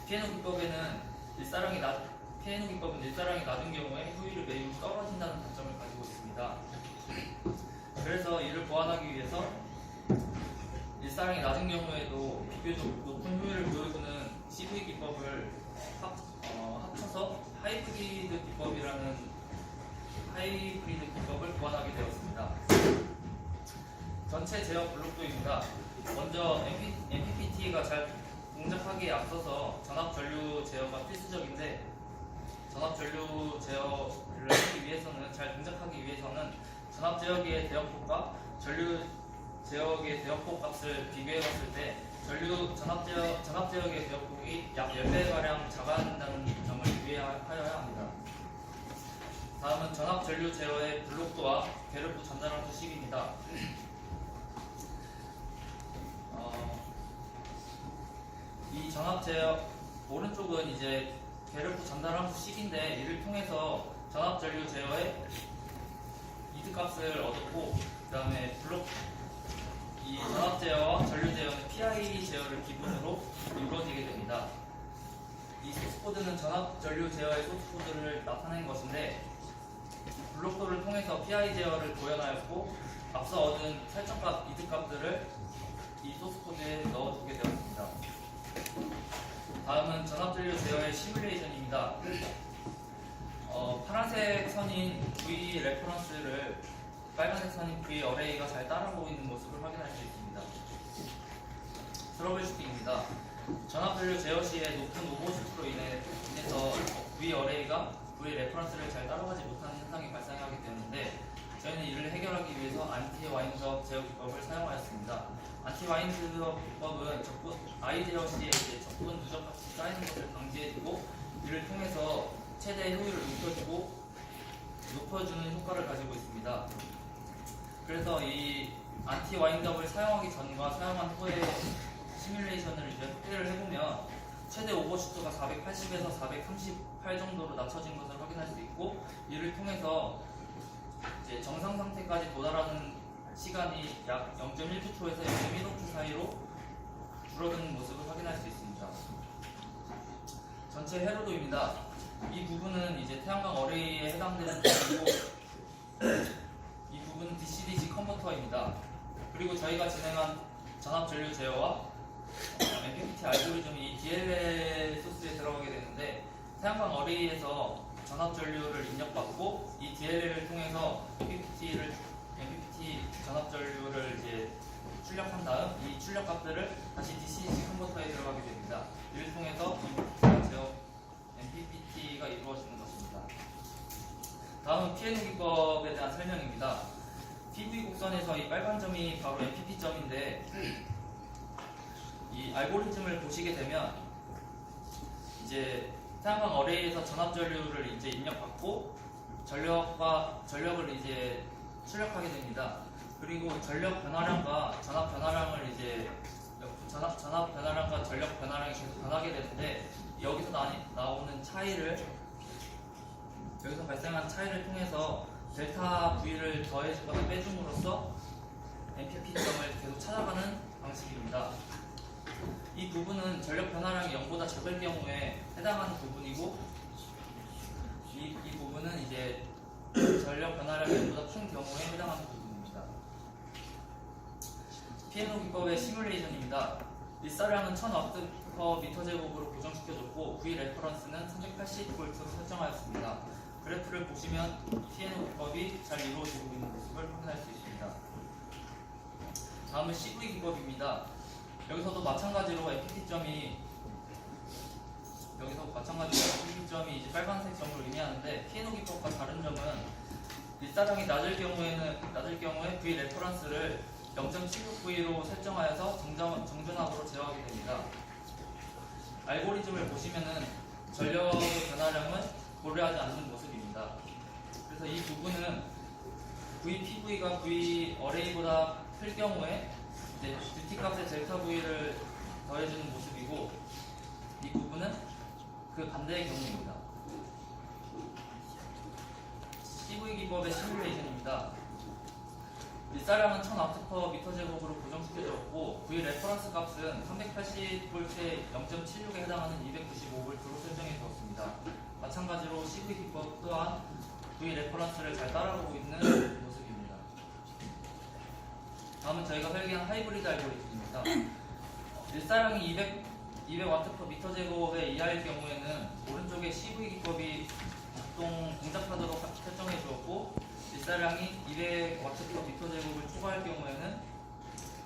PNO 기법은 일사량이 낮은 경우에 효율이 매우 떨어진다는 단점을 가지고 있습니다. 그래서 이를 보완하기 위해서 일사량이 낮은 경우에도 비교적 높은 효율을 보여주는 CV 기법을 합쳐서 하이브리드 기법을 보완하게 되었습니다. 전체 제어 블록도입니다. 먼저 MPPT가 잘 동작하기에 앞서서 전압전류 제어가 필수적인데 전압전류 제어를 잘 동작하기 위해서는 전압제어기의 대역폭과 전류 제어기의 대역폭 값을 비교해봤을 때 전압제어기의 대역폭이 약 10배가량 작아진다는 점을 유의하여야 합니다. 다음은 전압전류 제어의 블록도와 계력부 전달함수 식입니다. 이 전압제어 오른쪽은 이제 계력부 전달함수 식인데 이를 통해서 전압전류 제어의 이득값을 얻었고 그 다음에 이 전압 제어와 전류 제어는 PI 제어를 기본으로 이루어지게 됩니다. 이 소스코드는 전압 전류 제어의 소스코드를 나타낸 것인데 블록도를 통해서 PI 제어를 구현하였고 앞서 얻은 설정값 이득값들을 이 소스코드에 넣어두게 되었습니다. 다음은 전압 전류 제어의 시뮬레이션입니다. 파란색 선인 V 레퍼런스를 빨간색 선인 V 어레이가 잘 따라오고 있는 모습을 확인할 수 있습니다. 트러블슈팅입니다. 전압전류 제어 시에 높은 오버슈트로 인해서 V 어레이가 V 레퍼런스를 잘 따라가지 못하는 현상이 발생하게 되었는데 저희는 이를 해결하기 위해서 안티 와인드업 제어 기법을 사용하였습니다. 안티 와인드업 기법은 I 제어 시에 적분 누적값이 쌓이는 것을 방지해주고 이를 통해서 최대 효율을 높여주는 효과를 가지고 있습니다. 그래서 이 안티 와인드업을 사용하기 전과 사용한 후에 시뮬레이션을 이제 확대를 해보면 최대 오버슈트가 480에서 438 정도로 낮춰진 것을 확인할 수 있고 이를 통해서 이제 정상 상태까지 도달하는 시간이 약 0.19초에서 0.15초 사이로 줄어드는 모습을 확인할 수 있습니다. 전체 회로도입니다. 이 부분은 이제 태양광 어레이에 해당되는 부분이고 이 부분은 DC-DC 컨버터입니다. 그리고 저희가 진행한 전압전류 제어와 MPPT 알고리즘이 이 DLL 소스에 들어가게 되는데 태양광 어레이에서 전압전류를 입력받고 이 DLL을 통해서 MPPT 전압전류를 이제 출력한 다음 이 출력값들을 다시 DC-DC 컨버터에 들어가게 됩니다. 이를 통해서 MPPT가 이루어지는 것입니다. 다음은 PNO 기법에 대한 설명입니다. PV 곡선에서 이 빨간 점이 바로 MPP 점인데 이 알고리즘을 보시게 되면 이제 태양광 어레이에서 전압전류를 이제 입력받고 전력을 이제 출력하게 됩니다. 그리고 전력 변화량과 전압 변화량을 이제 전압 변화량과 전력 변화량이 계속 변하게 되는데 여기서 나오는 여기서 발생한 차이를 통해서 델타 V를 더해주거나 빼줌으로써 MPP점을 계속 찾아가는 방식입니다. 이 부분은 전력 변화량이 0보다 작을 경우에 해당하는 부분이고 이 부분은 이제 전력 변화량이 0보다 큰 경우에 해당하는 부분입니다. PNO 기법의 시뮬레이션입니다. 일사량은 1000Wm/제곱으로 고정시켜줬고 V 레퍼런스는 380V로 설정하였습니다. 그래프를 보시면 PNO 기법이 잘 이루어지고 있는 모습을 확인할 수 있습니다. 다음은 CV 기법입니다. 여기서도 마찬가지로 MPP점이 이제 빨간색 점으로 의미하는데 PNO 기법과 다른 점은 일사량이 낮을 경우에 V 레퍼런스를 0.76V로 설정하여서 정전압으로 제어하게 됩니다. 알고리즘을 보시면은 전력의 변화량은 고려하지 않는 모습입니다. 그래서 이 부분은 VPV가 V 어레이보다 클 경우에 이제 듀티 값의 델타 V를 더해주는 모습이고, 이 부분은 그 반대의 경우입니다. CV 기법의 시뮬레이션입니다. 일사량은 1000W/m 제곱으로 고정시켜졌고, V 레퍼런스 값은 380V의 0.76에 해당하는 295V로 설정해 두었습니다. 마찬가지로 CV 기법 또한 V 레퍼런스를 잘 따라가고 있는 모습입니다. 다음은 저희가 설계한 하이브리드 알고리즘입니다. 일사량이 200W/m 제곱에 이하일 경우에는 오른쪽에 CV 기법이 동작하도록 설정해 주었고, 일사량이 200W/m 제곱을 초과할 경우에는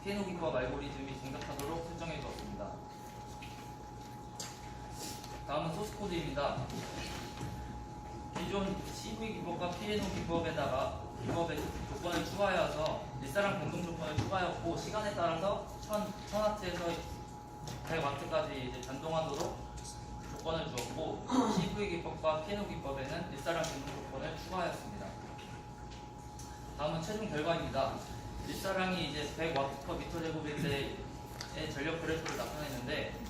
피에노 기법 알고리즘이 동작하도록 설정해 주었습니다. 다음은 소스 코드입니다. 기존 CV 기법과 피에노 기법에다가 기법의 조건을 추가하여서 일사량 변동 조건을 추가하였고, 시간에 따라서 1000W에서 100W까지 변동하도록 조건을 주었고, CV 기법과 피에노 기법에는 일사량 변동 조건을 추가하였습니다. 다음은 최종 결과입니다. 일사량이 이제 100W/m 제곱일 때의 전력 그래프를 나타냈는데,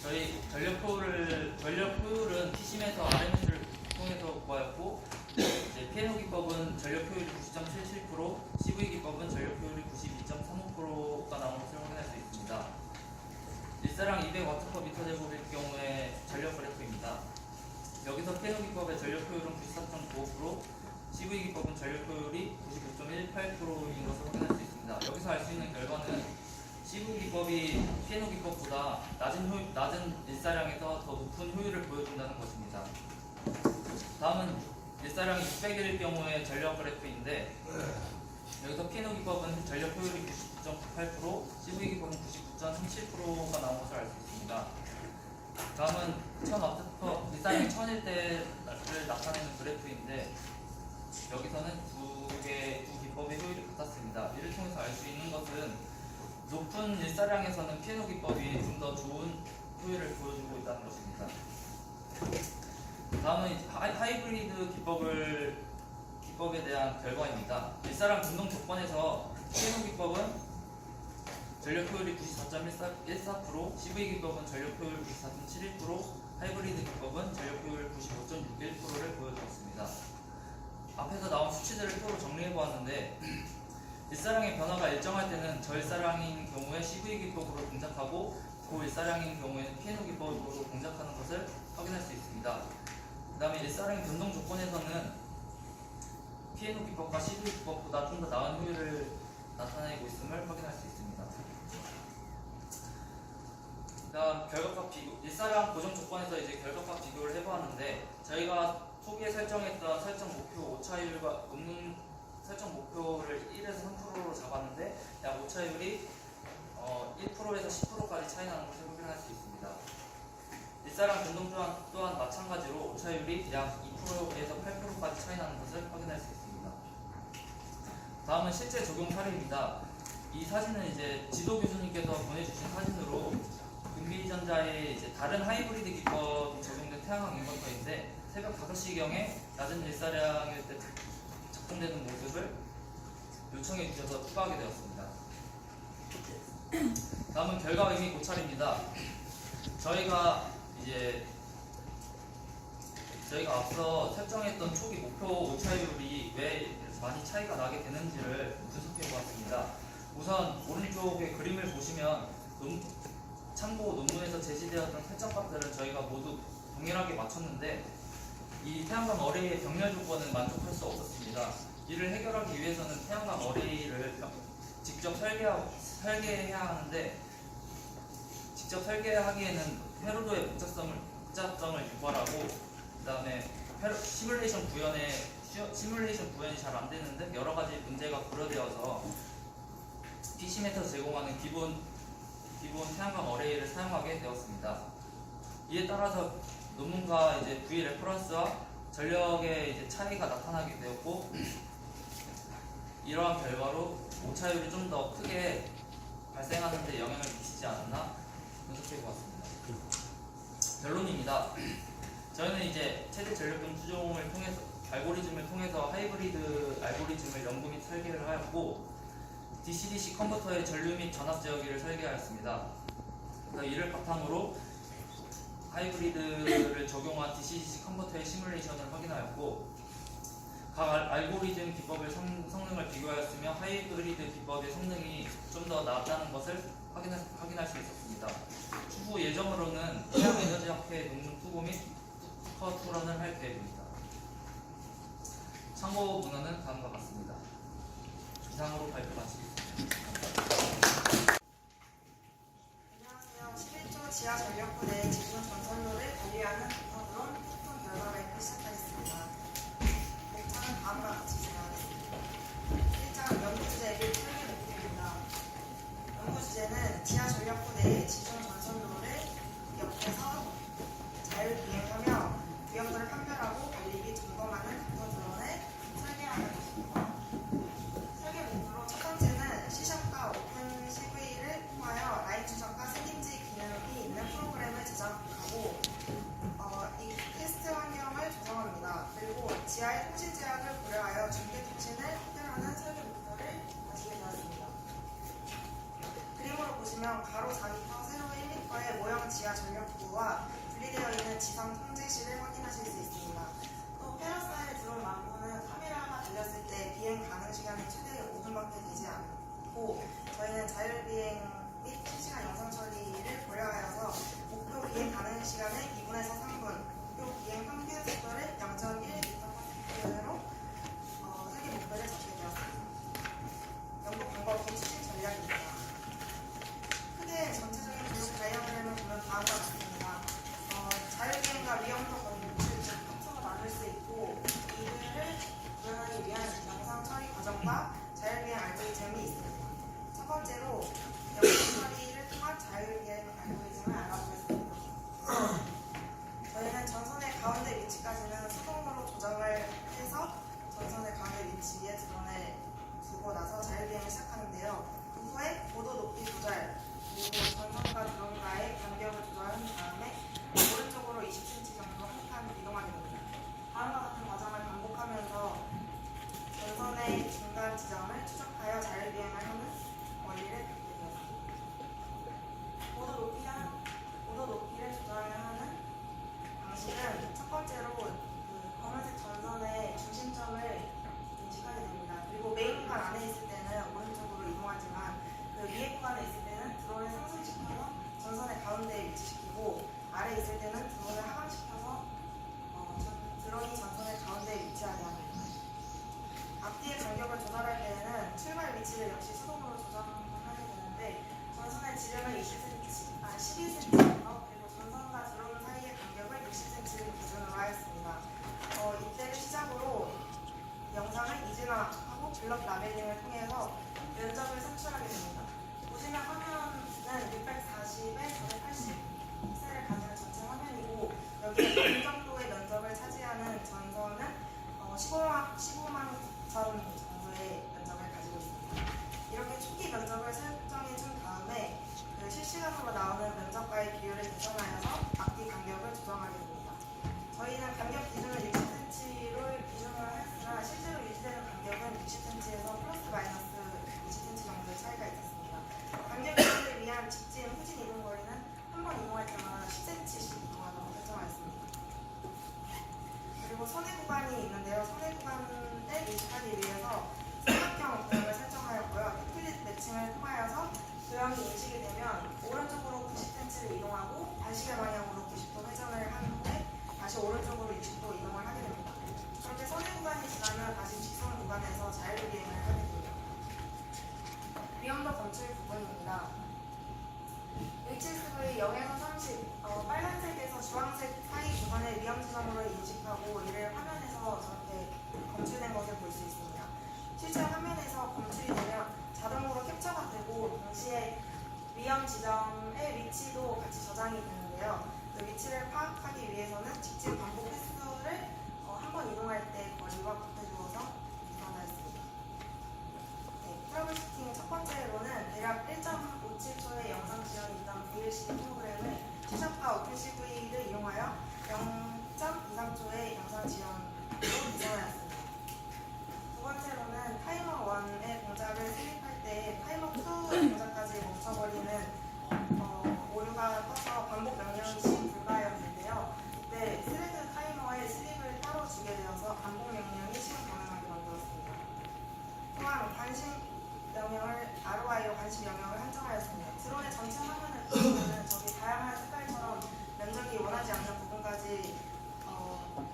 저희 전력 효율은 T심에서 RMS를 통해서 구하였고, 이제 피에노 기법은 전력 효율이 90.77%, CV 기법은 전력 효율이 92.35%가 나온 것을 확인할 수 있습니다. 일사량 200W/m 제곱일 경우에 전력 그래프입니다. 여기서 피에노 기법의 전력 효율은 94.95%, CV 기법은 전력 효율이 99.18%인 것을 확인할 수 있습니다. 여기서 알 수 있는 결과는 CV 기법이 피에노 기법보다 낮은 일사량에서 더 높은 효율을 보여준다는 것입니다. 다음은 일사량이 600일일 경우의 전력 그래프인데, 여기서 피에노 기법은 전력 효율이 99.98%, CV 기법은 99.37%가 나온 것을 알 수 있습니다. 다음은 1000W, 일사량이 1000일 때를 나타내는 그래프인데, 여기서는 두 기법의 효율이 같았습니다. 이를 통해서 알 수 있는 것은 높은 일사량에서는 피에노 기법이 좀 더 좋은 효율을 보여주고 있다는 것입니다. 다음은 하이브리드 기법에 대한 결과입니다. 일사량 변동 조건에서 피에노 기법은 전력 효율이 94.14%, CV 기법은 전력 효율 94.71%, 하이브리드 기법은 전력 효율 95.61%를 보여주었습니다. 앞에서 나온 수치들을 표로 정리해 보았는데, 일사량의 변화가 일정할 때는 저일사량인 경우에 CV 기법으로 동작하고, 고일사량인 경우에는 피에노 기법으로 동작하는 것을 확인할 수 있습니다. 그 다음에 일사량의 변동 조건에서는 피에노 기법과 CV 기법보다 좀 더 나은 효율을 나타내고 있음을 확인할 수 있습니다. 그다음 결과값 비교, 일사량 고정 조건에서 이제 결과값 비교를 해보았는데, 저희가 초기에 설정했던 설정 목표 오차율과 논문 설정 목표를 1에서 3%로 잡았는데, 약 오차율이 1%에서 10%까지 차이 나는 것을 확인할 수 있습니다. 일사량 변동 또한 마찬가지로 오차율이 약 2%에서 8%까지 차이 나는 것을 확인할 수 있습니다. 다음은 실제 적용 사례입니다. 이 사진은 이제 지도 교수님께서 보내주신 사진으로 금비전자의 이제 다른 하이브리드 기법이 적용된 태양광 인버터인데, 새벽 5시경에 낮은 일사량일 때 작동되는 모습을 요청해 주셔서 추가하게 되었습니다. 다음은 결과 의미 고찰입니다. 저희가 앞서 설정했던 초기 목표 오차율이 왜 많이 차이가 나게 되는지를 분석해 보았습니다. 우선 오른쪽에 그림을 보시면 참고 논문에서 제시되었던 설정값들은 저희가 모두 동일하게 맞췄는데, 이 태양광 어레이의 병렬 조건은 만족할 수 없었습니다. 이를 해결하기 위해서는 태양광 어레이를 직접 설계해야 하는데, 직접 설계하기에는 회로도의 복잡성을 유발하고, 그 다음에 시뮬레이션 구현이 잘 안 되는데 여러 가지 문제가 고려되어서 PCmet에서 제공하는 기본 태양광 어레이를 사용하게 되었습니다. 이에 따라서 논문과 V 레퍼런스와 전력의 차이가 나타나게 되었고, 이러한 결과로 오차율이 좀 더 크게 발생하는 데 영향을 미치지 않았나 분석해 보았습니다. 결론입니다. 저희는 이제 최대 전력금 추종을 통해서 알고리즘을 통해서 하이브리드 알고리즘을 연구 및 설계를 하였고 DC-DC 컨버터의 전류 및 전압 제어기를 설계하였습니다. 이를 바탕으로 하이브리드를 적용한 DC-DC 컨버터의 시뮬레이션을 확인하였고 각 알고리즘 기법의 성능을 비교하였으며 하이브리드 기법의 성능이 좀 더 나았다는 것을 확인할 수 있었습니다. 추후 예정으로는 태양 에너지 학회 논문 투고 및 특허 출원을 할 계획입니다. 참고 문헌은 다음과 같습니다. 이상으로 발표 마치겠습니다. 안녕하세요. 11조 지하 전력부 내 지분 전선로를 관리하는 부서드론 패턴 결과 발표 시작하겠습니다. 목차는 다음과 같이 진행하겠습니다. 1장 연구 주제 및 설계 목표입니다. 연구 주제는 지하 전력부 내의 지분 전선로를 옆에서 잘 비행하며 위험도를 판별하고 관리 및 점검하는 부서드론을 설계하는 것입니다. 설계 목표로 첫 번째는 C샵과 오픈 CV를 통하여 라인 추적과 생김지 기능이 있는 프로그램을 제작하고 이 테스트 환경을 조성합니다. 그리고 지하의 통신 제약을 고려하여 중계 통신을 해결하는 설계 목표를 가지게 되었습니다. 그림으로 보시면 가로 4m, 세로 1m의 모형 지하 전력부와 분리되어 있는 지상 통제실을 확인하실 수 있습니다. 또 페러사의 드론 망고는 카메라가 달렸을 때 비행 가능 시간이 최대 5분밖에 되지 않고 저희는 자율비행 및 실시간 영상 처리를 고려하여서 목표 비행 가능 시간의 2분에서 3분, 목표 비행 평균 속도를 0.1m/s로 설계 목표를 잡게 되었습니다. 연구 방법 및 추진 전략입니다. 크게 전체적인 블록 다이어그램을 보면 다음과 같습니다. 자율비행과 위험도 검출 즉 합쳐서 나눌 수 있고 이들을 구현하기 위한 영상 처리 과정과 자율비행 알고리즘이 있습니다. 첫 번째로 영상 처리를 통한 자율비행 알고리즘을 알아보겠습니다. 저희는 전선의 가운데 위치까지는 수동으로 조정을 해서 전선의 가운데 위치 위에 드론을 두고 나서 자율비행을 시작하는데요. 그 후에 고도 높이 조절 그리고 전선과 드론과의 간격을 조절한 다음에 오른쪽으로 20cm 정도 한 칸 이동하게 됩니다. 다음과 같은 과정을 반복하면서 전선의 중간 지점을 추적하여 자율비행을 하는 원리를 갖게 되었습니다. 고도 높이를 조절하는 방식은 첫 번째로 검은색 전선의 중심점을 인식하게 됩니다. 그리고 메인 구간 안에 있을 때는 오른쪽으로 이동하지만 그 위에 구간에 있을 때는 드론을 상승시켜서 전선의 가운데에 위치시키고 아래에 있을 때는 드론을 하강시켜서 드론이 전선의 가운데에 위치하게 합니다. 앞뒤의 간격을 조절할 때에는 출발 위치를 역시 수동으로 조정하게 되는데 전선의 지름을 12cm 그리고 전선과 드론 사이의 간격을 60cm를 기준으로 하였습니다. 이때를 시작으로 영상을 이진화하고 블럭 라벨링을 통해서 면적을 산출하게 됩니다. 보시면 화면은 640에 480 픽셀을 가지는 전체 화면이고 여기에 반 정도의 면적을 차지하는 전선은 15만 전 정도의 면적을 가지고 있습니다. 이렇게 초기 면적을 설정해 준 다음에 그 실시간으로 나오는 면적과의 비율을 계산하여서 앞뒤 간격을 조정하게 됩니다. 저희는 간격 기준을 60cm를 기준으로 했으나 실제로 유지되는 간격은 60cm에서 플러스 마이너스 20cm 정도의 차이가 있었습니다. 간격 기준을 위한 직진, 후진 이동 거리는 한 번 이동할 때마다 10cm씩 이동하도록 설정하였습니다. 그리고 선의 구간이 있는데요. 선의 구간을 인식하기 위해서 삼각형 도형을 설정하였고요. 템플릿 매칭을 통하여서 도형이 인식이 되면 오른쪽으로 90cm를 이동하고 반시계 방향으로 90도 회전을 한 후에 다시 오른쪽으로 60도 이동을 하게 됩니다. 그렇게 선의 구간이 지나면 다시 직선 구간에서 자율비행을 하게 됩니다. 위험도 검출 부분입니다. HSV 0에서 30, 빨간색에서 주황색 사이 구간을 위험 지점으로 인식하고 이를 화면에서 저렇게 검출된 것을 볼 수 있습니다. 실제 화면에서 검출이 되면 자동으로 캡처가 되고 동시에 위험 지점의 위치도 같이 저장이 되는데요. 그 위치를 파악하기 위해서는 직진 반복 횟수를 영상 지원으로 개선하였습니다. 두 번째로는 타이머 1의 동작을 슬립할 때 타이머 2의 동작까지 멈춰버리는 오류가 떠서 반복 명령이 시행 불가하였는데요. 이때 스레드 타이머에 슬립을 따로 주게 되어서 반복 명령이 시행 가능하게 만들었습니다. 또한 관심 명령을 ROI로 관심 명령을 한정하였습니다. 드론의 전체 화면을 보시면 저기 다양한 색깔처럼 면적이 원하지 않는 부분까지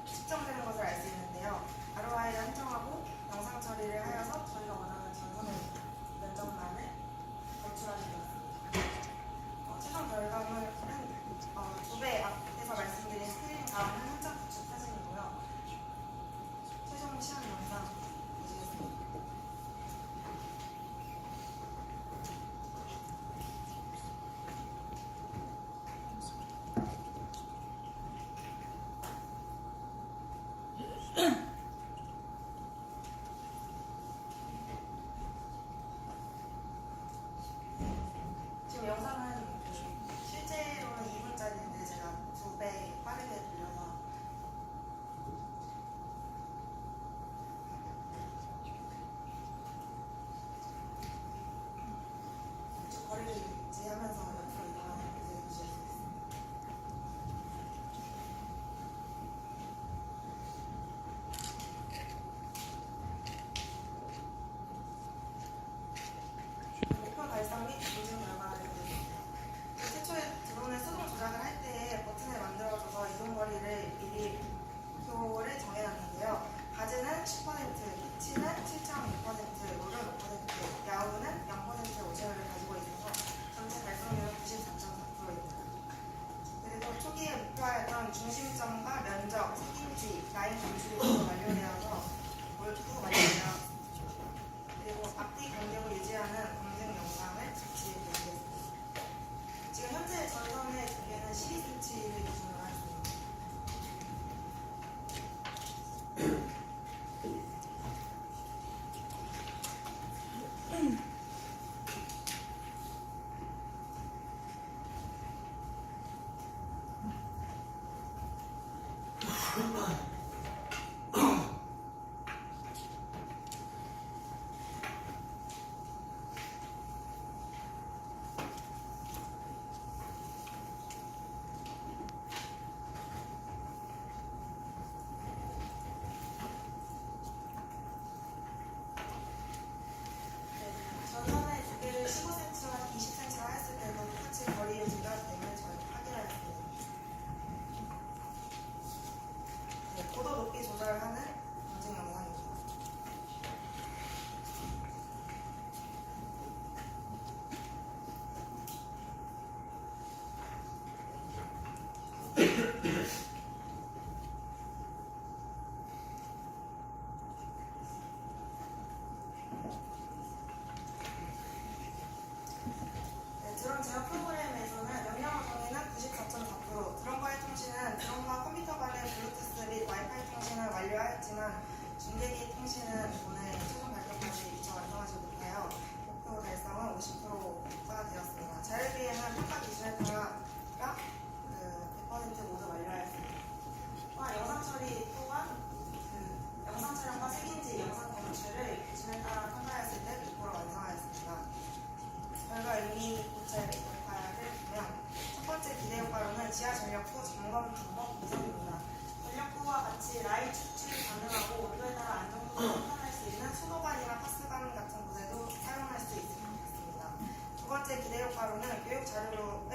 측정되는 것을 알 수 있는데요. ROI를 한정하고 영상 처리를 하여서 저희가 원하는 전선의 면적만을 도출하게 되었습니다. 최종 결과물은 2배 앞에서 말씀드린 스크린 다음 현장 구축 사진이고요. 최종 시험 영상 보시겠습니다. 지금 영상은 실제로는 2분짜리인데 제가 2배 빠르게 돌려서 거리를 유지하면서 옆으로 이동하는 것을 보실 수 있습니다. 목표 달성 및 인증 결과를 드립니다. 최초에 드론의 수동 조작을 할 때에 버튼을 만들어줘서 이동거리를 미리 목표를 정해놨는데요. 가즈는 10%, 피치는 7.6%, 롤은 5%, 야후는 0% 오차율을 가지고 있어서 전체 달성률은 94.4%입니다. 그리고 초기에 목표하였던 중심점과 면적, 색인지, 라인 검출이 모두 완료되어서 완료되었습니다. 그리고 앞뒤 간격을 유지하는 검증 영상을 제시해 드리겠습니다. 지금 현재 전선의 두께는 12cm를 기준으로 하였습니다. 전선의 두께를 15cm와 20cm로 했을 때도 똑같이 거리 유지가 됨을 저희 확인하였습니다. 고도 높이 조절하는 검증 영상입니다. 드론 제어 프로그램에서는 명령어 정의는 94.4%, 드론과의 통신은 드론과 컴퓨터 간의 블루투스 및 와이파이 통신을 완료하였지만 중계기 통신은 오늘 최종 발표까지 미처 완성하지 못하여 목표 달성은 50%가 되었습니다. 자율비행은 평가 기준에 따라 100% 모두 완료하였습니다. 또한 영상 처리 또한 영상 촬영과 색인지 영상 검출을 기준에 따라 평가했을 때 100% 완성하였습니다. 결과 의미 고찰 역할을 보면 첫 번째 기대 효과로는 지하 전력구 점검 방법 분석입니다. 전력구와 같이 라인 추출 가능하고 온도에 따라 안정도를 판단할 수 있는 수도관이나 파스관 같은 곳에도 사용할 수 있습니다. 두 번째 기대 효과로는 교육 자료로